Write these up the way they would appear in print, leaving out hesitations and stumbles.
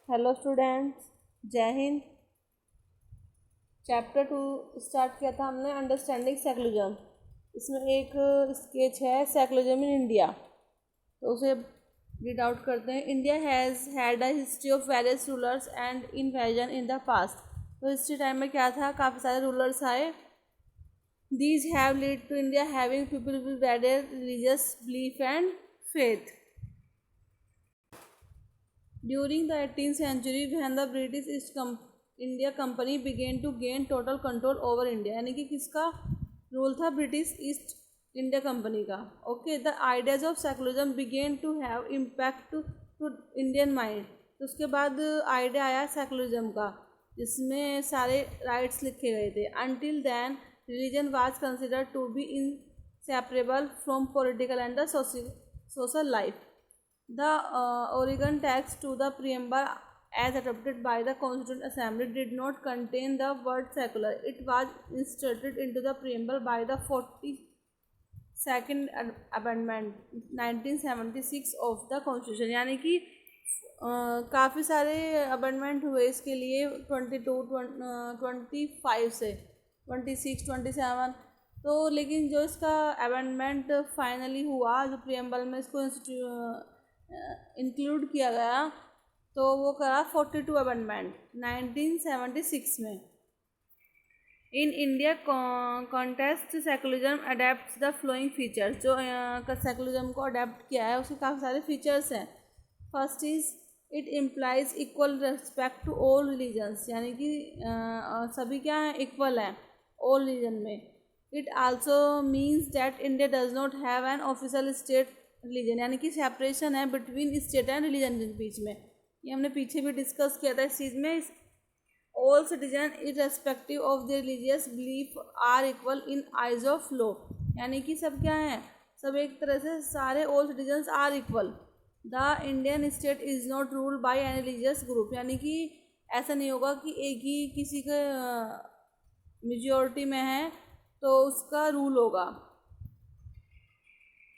Hello students, जय Hind. Chapter 2 start किया था हमने, अंडरस्टैंडिंग सेकुलरिज्म। इसमें एक स्केच है सेकुलरिज्म इन इंडिया, तो उसे रीड आउट करते हैं। India has had a history of various rulers and invasion in the past. तो हिस्ट्री टाइम में क्या था, काफ़ी सारे रूलर्स आए। These have lead to India having people with various religious belief and faith. During the 18th century, when the British East India Company began to gain total control over India, यानी कि किसका rule था? British East India company का। Okay, the ideas of secularism begin to have impact to Indian mind. तो उसके बाद idea आया secularism का, जिसमें सारे राइट्स लिखे गए थे। Until then religion was considered to be inseparable from political and the social life. The Oregon text to the preamble as adopted by the Constituent Assembly did not contain the word secular. It was inserted into the preamble by the 42nd Amendment 1976 of the Constitution। यानी कि काफ़ी सारे amendment हुए इसके लिए 22, 25 से 26, 27। तो लेकिन जो इसका अमेंडमेंट फाइनली हुआ, जो प्रियम्बल में इसको इंक्लूड किया गया, तो वो करा 42 अमेंडमेंट 1976 में। In India context secularism adopt the flowing features. जो सेकुलरिज्म को अडेप्ट किया है उसके काफ़ी सारे फीचर्स हैं। First is it implies equal respect to all religions, यानी कि सभी क्या हैं, इक्वल हैं ऑल रिलीजन में। It also means that India does not have an official state religion, यानी कि सेपरेशन है बिटवीन स्टेट एंड रिलीजन के बीच में। ये हमने पीछे भी डिस्कस किया था इस चीज़ में। All citizen irrespective of the religious belief are equal in eyes of law, यानी कि सब क्या हैं, सब एक तरह से सारे all citizens are equal. The Indian state is not ruled by any religious group, यानी कि ऐसा नहीं होगा कि एक ही किसी के मेजॉरिटी में है तो उसका रूल होगा।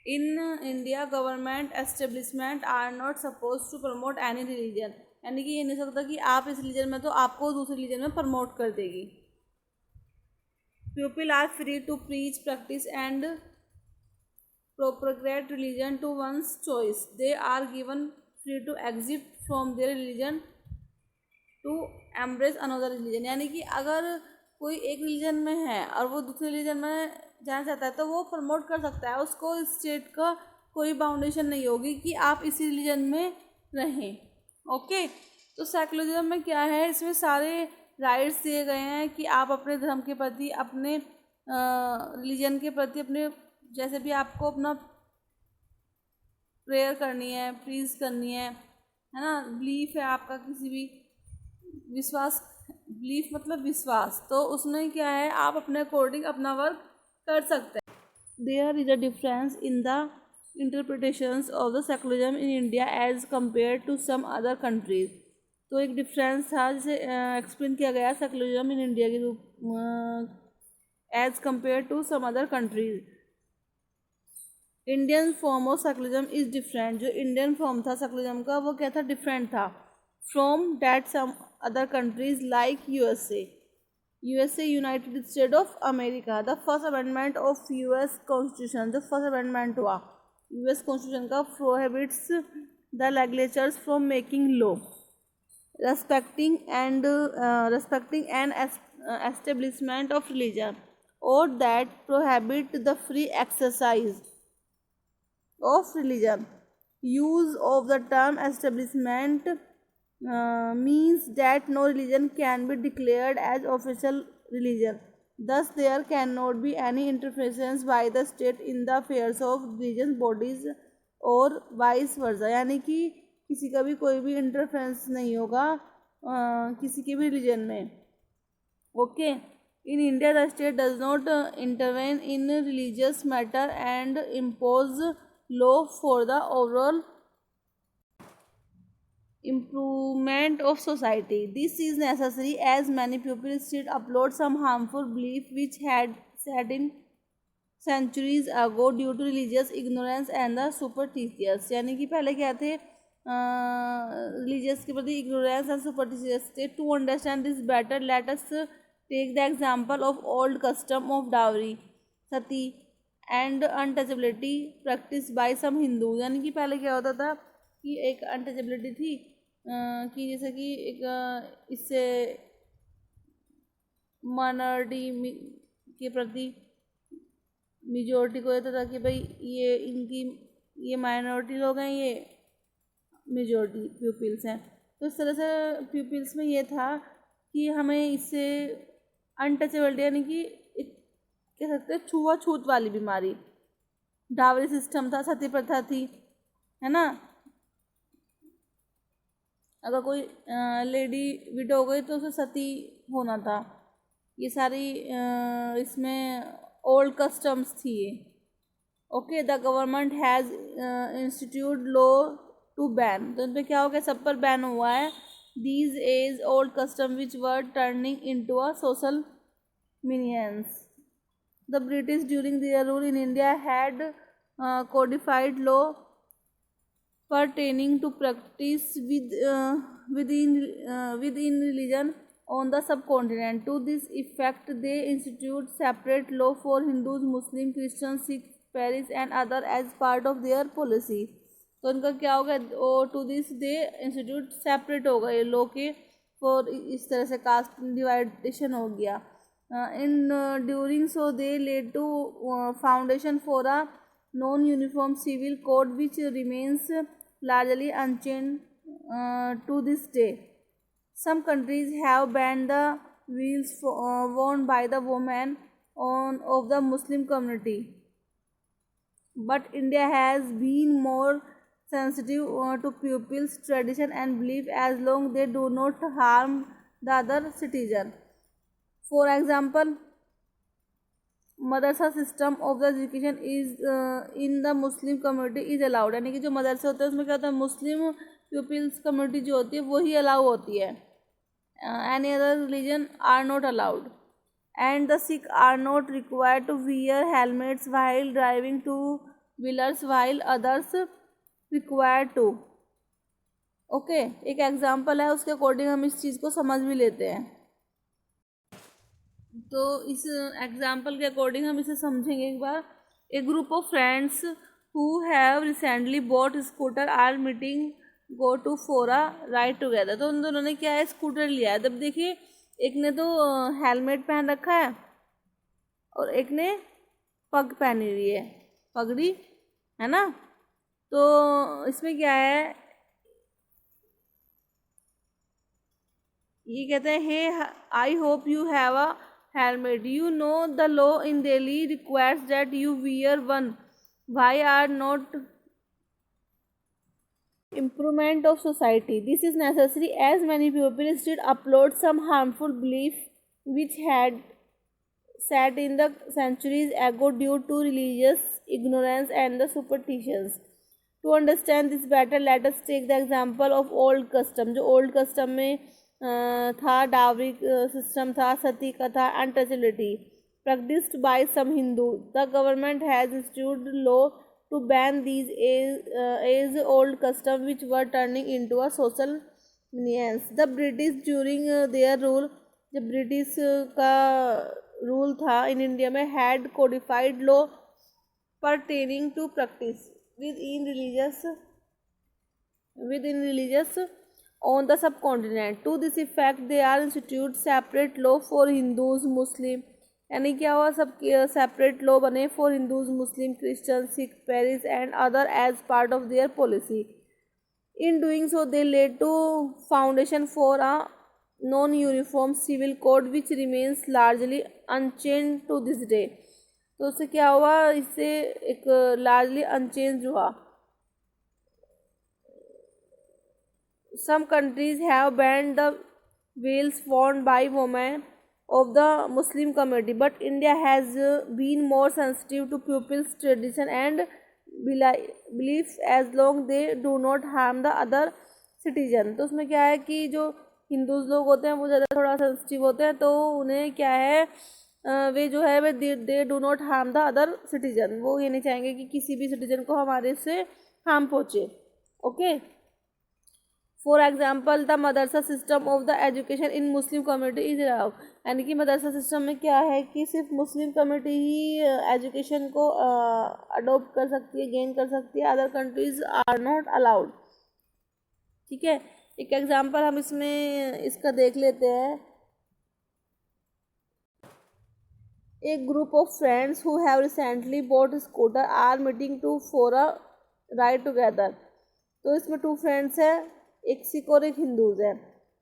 In India government establishment are not suppose to promote any religion, यानी कि ये नहीं सकता कि आप इस रिलीजन में तो आपको दूसरे रिलीजन में प्रमोट कर देगी। People are free to preach, practice and propagate religion to one's choice. They are given free to exit from their religion to embrace another religion, यानी कि अगर कोई एक रिलीजन में है और वो दूसरे रिलीजन में जाना चाहता है तो वो प्रमोट कर सकता है, उसको स्टेट का कोई बाउंडेशन नहीं होगी कि आप इसी रिलीजन में रहें। ओके, तो सेकुलरिज्म में क्या है, इसमें सारे राइट्स दिए गए हैं कि आप अपने धर्म के प्रति, अपने रिलीजन के प्रति, अपने जैसे भी आपको अपना प्रेयर करनी है, प्रीज करनी है ना, बिलीफ है आपका किसी भी विश्वास, बिलीफ मतलब विश्वास, तो उसमें क्या है, आप अपने अकॉर्डिंग अपना वर्क कर सकते हैं। There is a difference in the interpretations of the secularism in India as compare to some other countries. तो एक डिफरेंस था जिसे एक्सप्लेन किया गया सेकुलरिज्म इन इंडिया के रूप as compare to some other countries. Indian form of secularism is different. जो Indian form था सेकुलरिज्म का वो क्या था, डिफरेंट था from that some other countries like USA, United State of America. The first amendment of US constitution, जो first amendment हुआ US constitution का, prohibits the legislatures from making law respecting an establishment of religion or that prohibit the free exercise of religion. Use of the term establishment means that no religion can be declared as official religion. Thus, there cannot be any interference by the state in the affairs of religious bodies और vice versa, यानी कि किसी का भी कोई भी interference नहीं होगा किसी के भी रिलीजन में। Okay, in India the state does not intervene in religious matter and impose law for the overall improvement of society. This is necessary as many people still upload some harmful belief which had set in centuries ago due to religious ignorance and the superstitious। यानी कि पहले क्या थे religious के प्रति ignorance and superstitious थे. To understand this better let us take the example of old custom of dowry, sati and untouchability practice by some Hindu. यानी कि पहले क्या होता था कि एक अनटचेबिलिटी थी, कि जैसे कि एक इससे माइनॉरिटी के प्रति मेजोरिटी को होता था कि भाई ये माइनॉरिटी लोग हैं, ये मेजोरिटी पीपल्स हैं. तो इस तरह से पीपल्स में ये था कि हमें इससे अनटचेबिलिटी यानी कि कह सकते हैं छुआछूत वाली बीमारी, डावरी सिस्टम था, सती प्रथा थी, है ना. अगर कोई लेडी विडो हो गई तो उसे सती होना था. ये सारी इसमें ओल्ड कस्टम्स थी ये. Okay, the government has institute law to ban. तो इन पर क्या हो गया, सब पर बैन हुआ है. These age old custom which were turning into a social menaces. The British during their rule in India had codified law pertaining to practice within religion on the subcontinent. To this effect, they institute separate law for Hindus, Muslims, Christians, Sikhs, Paris and other as part of their policy. तो इनका क्या होगा, to this they institute separate हो गए law के, for इस तरह से कास्ट डिवाइडेशन हो गया. In during so they led to foundation for a non uniform civil code which remains largely unchanged to this day. Some countries have banned the veils worn by the women of the Muslim community, but India has been more sensitive to pupils' tradition and belief as long they do not harm the other citizen. For example, Madrasa system of the education is in the Muslim community is allowed. यानी कि जो मदरसे होते हैं उसमें क्या होता है, मुस्लिम पीपल्स कम्युनिटी जो होती है वही अलाउ होती है. Any other religion are not allowed. And the Sikh are not required to wear helmets while driving two wheelers while others required to. Okay, एक एग्जाम्पल है, उसके अकॉर्डिंग हम इस चीज़ को समझ भी लेते हैं. तो इस एग्जाम्पल के अकॉर्डिंग हम इसे समझेंगे एक बार. A group of friends who have recently bought scooter are meeting go to for a ride together. तो उन दोनों ने क्या है, स्कूटर लिया है. तब देखिए, एक ने तो हेलमेट पहन रखा है और एक ने पग पहनी हुई है, पगड़ी, है ना. तो इसमें क्या है, ये कहते हैं, hey I hope you have a helmet. You know the law in Delhi requires that you wear one. Why are not improvement of society? This is necessary as many people still upload some harmful belief which had sat in the centuries ago due to religious ignorance and the superstitions. To understand this better, let us take the example of old custom. जो old custom में था, dowry system था, सती का था, untouchability practised by some Hindu. The government has institute law to ban these age old custom which were turning into a social menaces. The British during their rule, जब British का rule था in India में, had codified law pertaining to practice within religious on the subcontinent. To this effect, they are institute separate law for Hindus, Muslim. यानी क्या हुआ, सब separate law बने for Hindus, Muslim, Christian, Sikh, Parsis and other as part of their policy. In doing so they led to foundation for a non uniform civil code which remains largely unchange to this day. तो उससे क्या हुआ, इससे एक largely unchange हुआ. Some countries have banned the veils worn by women of the Muslim community, but India has been more sensitive to people's tradition and beliefs as long they do not harm the other citizen. तो उसमें क्या है कि जो Hindus लोग होते हैं वो ज़्यादा थोड़ा सेंसिटिव होते हैं, तो उन्हें क्या है, वे जो है वे they do not harm the other citizen. वो ये नहीं चाहेंगे कि किसी भी सिटीजन को हमारे से हार्म पहुँचे. Okay, for example the madrasa system of the education in Muslim community is allowed, यानी कि मदरसा सिस्टम में क्या है कि सिर्फ मुस्लिम कम्युनिटी ही एजुकेशन को अडोप्ट कर सकती है, गेन कर सकती है, other countries are not allowed. ठीक है, एक एग्जांपल हम इसमें इसका देख लेते हैं। एक group of friends who have recently bought scooter are meeting to for a ride together. तो इसमें टू फ्रेंड्स है, एक सिख और एक हिंदूज है।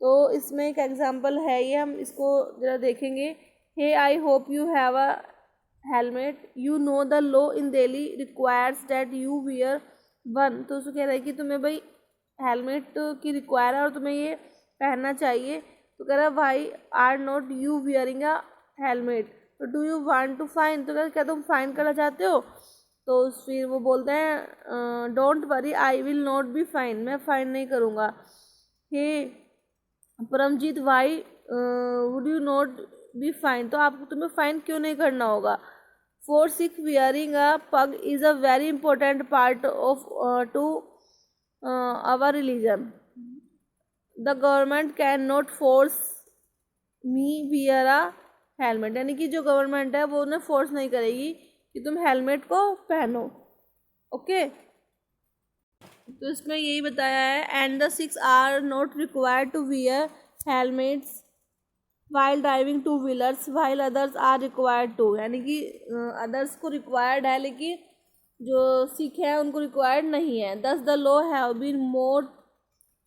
तो इसमें एक एग्जांपल है, ये हम इसको जरा देखेंगे। Hey I hope you have a helmet, you know the law in Delhi requires that you wear one. तो उसको कह रहा है कि तुम्हें भाई हेलमेट की रिक्वायर है और तुम्हें ये पहनना चाहिए। तो कह रहा है why are not you wearing a helmet, तो do you want to fine, तो कह रहा क्या तुम फाइन करना चाहते हो। तो फिर वो बोलते हैं don't worry I will not be fine, मैं फाइन नहीं करूँगा। Hey Paramjit why would you not be fine, तो आप तुम्हें फाइन क्यों नहीं करना होगा। For Sikh wearing a pag is a very important part of to our religion, the government can not force me wear a helmet, यानी कि जो गवर्नमेंट है वो उन्हें फोर्स नहीं करेगी कि तुम हेलमेट को पहनो। ओके, तो इसमें यही बताया है and the Sikhs are not required to wear helmets while driving two wheelers while others are required to, यानी कि अदर्स को रिक्वायर्ड है लेकिन जो सिख है उनको रिक्वायर्ड नहीं है। Thus the law have been more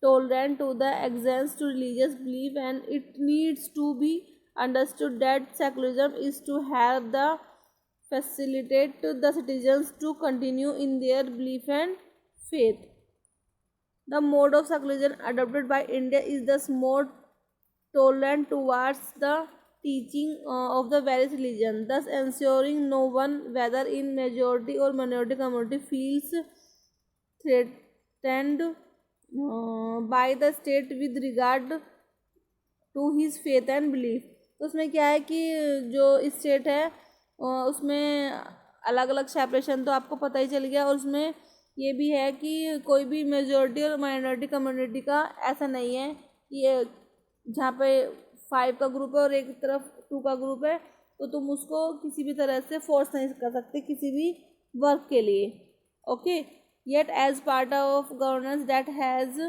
tolerant to the exigence to religious belief and it needs to be understood that secularism is to have the facilitate the citizens to continue in their belief and faith. The mode of secularism adopted by India is thus more tolerant towards the teaching of the various religions, thus ensuring no one, whether in majority or minority community, feels threatened by the state with regard to his faith and belief. तो उसमें क्या है कि जो state है उसमें अलग अलग सेपरेशन तो आपको पता ही चल गया, और उसमें ये भी है कि कोई भी मेजॉरिटी और माइनॉरिटी कम्युनिटी का ऐसा नहीं है कि ये जहाँ पे 5 का ग्रुप है और एक तरफ 2 का ग्रुप है तो तुम उसको किसी भी तरह से फोर्स नहीं कर सकते किसी भी वर्क के लिए। Okay, yet as part of governance that has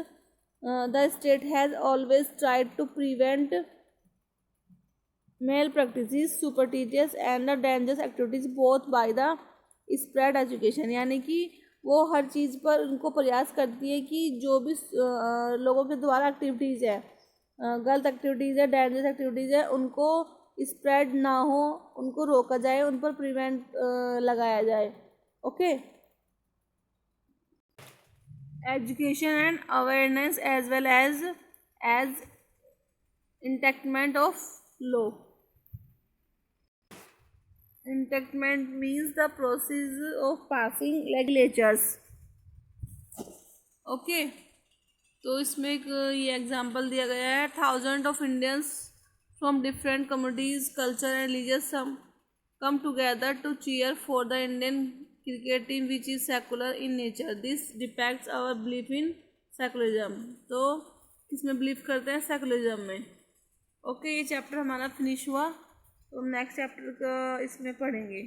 the state has always tried to prevent mal practices superstitious and the dangerous activities both by the spread education, यानी कि वो हर चीज़ पर उनको प्रयास करती है कि जो भी लोगों के द्वारा एक्टिविटीज़ है, गलत एक्टिविटीज़ है, डेंजरस एक्टिविटीज़ है, उनको स्प्रेड ना हो, उनको रोका जाए, उन पर प्रिवेंट लगाया जाए। Okay, education and awareness as well as enactment of law. Enactment means the process of passing legislatures. Okay, तो इसमें एक ये एग्जांपल दिया गया है। Thousand of Indians from different communities culture and religious come together to cheer for the Indian cricket team which is secular in nature. This depicts our belief in secularism. तो किसमें believe करते हैं? Secularism में। Okay, ये chapter हमारा finish हुआ, तो next chapter का इसमें पढ़ेंगे।